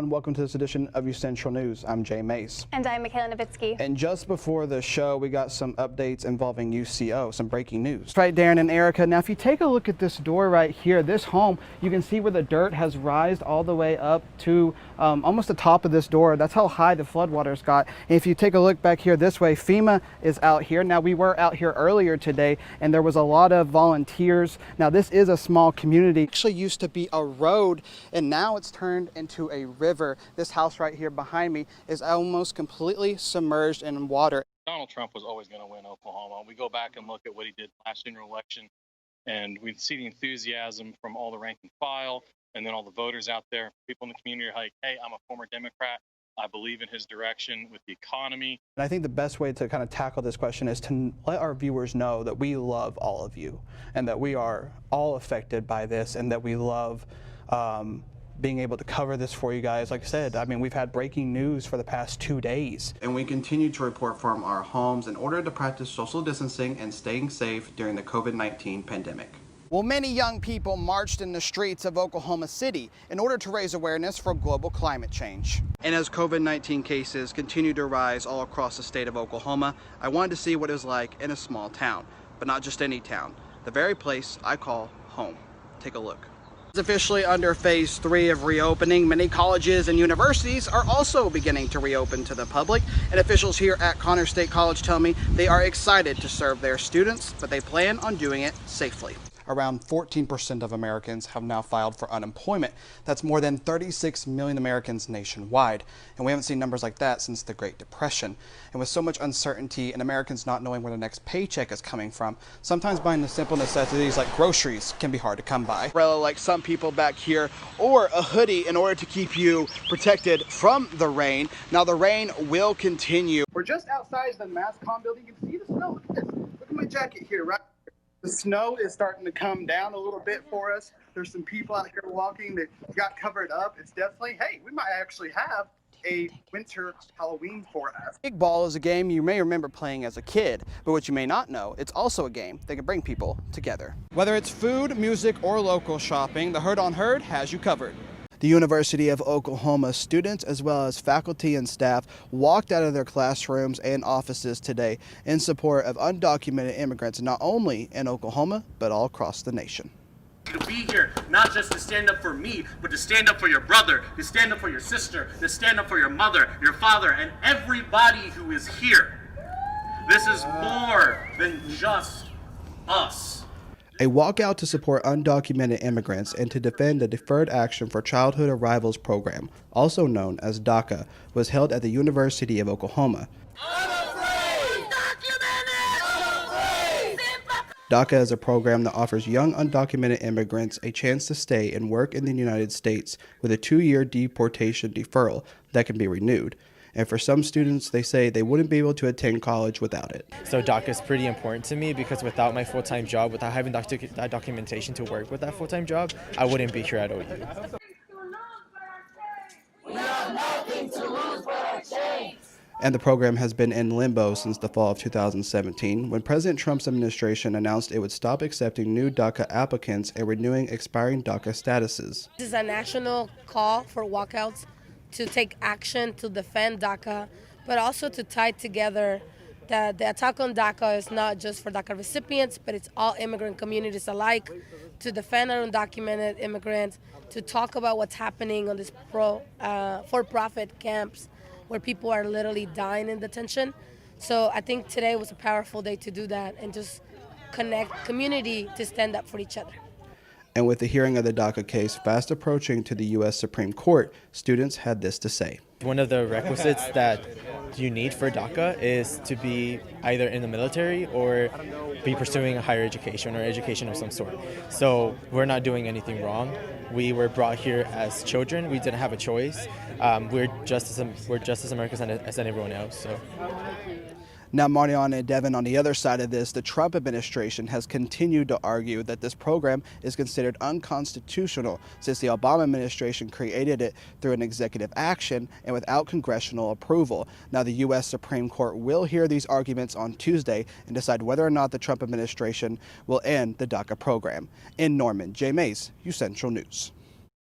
And welcome to this edition of Central News. I'm Jay Mace. And I'm Michaela Novitsky. And just before the show, we got some updates involving UCO, some breaking news. Right, Darren and Erica. Now, if you take a look at this door right here, this home, you can see where the dirt has rised all the way up to almost the top of this door. That's how high the floodwaters got. And if you take a look back here this way, FEMA is out here. Now, we were out here earlier today, and there was a lot of volunteers. Now, this is a small community. It actually used to be a road, and now it's turned into a river. This house right here behind me is almost completely submerged in water. Donald Trump was always going to win Oklahoma. We go back and look at what he did last general election, and we see the enthusiasm from all the rank and file, and then all the voters out there. People in the community are like, hey, I'm a former Democrat. I believe in his direction with the economy. And I think the best way to kind of tackle this question is to let our viewers know that we love all of you and that we are all affected by this and that we love being able to cover this for you guys. Like I said, I mean, we've had breaking news for the past 2 days. And we continue to report from our homes in order to practice social distancing and staying safe during the COVID-19 pandemic. Well, many young people marched in the streets of Oklahoma City in order to raise awareness for global climate change. And as COVID-19 cases continue to rise all across the state of Oklahoma, I wanted to see what it was like in a small town, but not just any town, the very place I call home. Take a look. It's officially under phase 3 of reopening. Many colleges and universities are also beginning to reopen to the public, and officials here at Connors State College tell me they are excited to serve their students, but they plan on doing it safely. Around 14% of Americans have now filed for unemployment. That's more than 36 million Americans nationwide. And we haven't seen numbers like that since the Great Depression. And with so much uncertainty and Americans not knowing where the next paycheck is coming from, sometimes buying the simple necessities like groceries can be hard to come by. Umbrella like some people back here, or a hoodie in order to keep you protected from the rain. Now the rain will continue. We're just outside the MassCom building. You can see the snow. Look at this. Look at my jacket here, right? The snow is starting to come down a little bit for us. There's some people out here walking that got covered up. It's definitely, hey, we might actually have a winter Halloween for us. Kickball is a game you may remember playing as a kid, but what you may not know, it's also a game that can bring people together. Whether it's food, music, or local shopping, the Herd on Herd has you covered. The University of Oklahoma students, as well as faculty and staff, walked out of their classrooms and offices today in support of undocumented immigrants, not only in Oklahoma, but all across the nation. To be here, not just to stand up for me, but to stand up for your brother, to stand up for your sister, to stand up for your mother, your father, and everybody who is here. This is more than just us. A walkout to support undocumented immigrants and to defend the Deferred Action for Childhood Arrivals program, also known as DACA, was held at the University of Oklahoma. DACA is a program that offers young undocumented immigrants a chance to stay and work in the United States with a 2-year deportation deferral that can be renewed. And for some students, they say they wouldn't be able to attend college without it. So DACA is pretty important to me because without my full-time job, without having that documentation to work with that full-time job, I wouldn't be here at OU. And the program has been in limbo since the fall of 2017, when President Trump's administration announced it would stop accepting new DACA applicants and renewing expiring DACA statuses. This is a national call for walkouts to take action to defend DACA, but also to tie together that the attack on DACA is not just for DACA recipients, but it's all immigrant communities alike, to defend our undocumented immigrants, to talk about what's happening on these for-profit camps where people are literally dying in detention. So I think today was a powerful day to do that and just connect community to stand up for each other. And with the hearing of the DACA case fast approaching to the U.S. Supreme Court, students had this to say. One of the requisites that you need for DACA is to be either in the military or be pursuing a higher education or education of some sort. So we're not doing anything wrong. We were brought here as children. We didn't have a choice. We're just as Americans as everyone else. So. Now, Mariana and Devin, on the other side of this, the Trump administration has continued to argue that this program is considered unconstitutional since the Obama administration created it through an executive action and without congressional approval. Now, the U.S. Supreme Court will hear these arguments on Tuesday and decide whether or not the Trump administration will end the DACA program. In Norman, Jay Mace, Central News.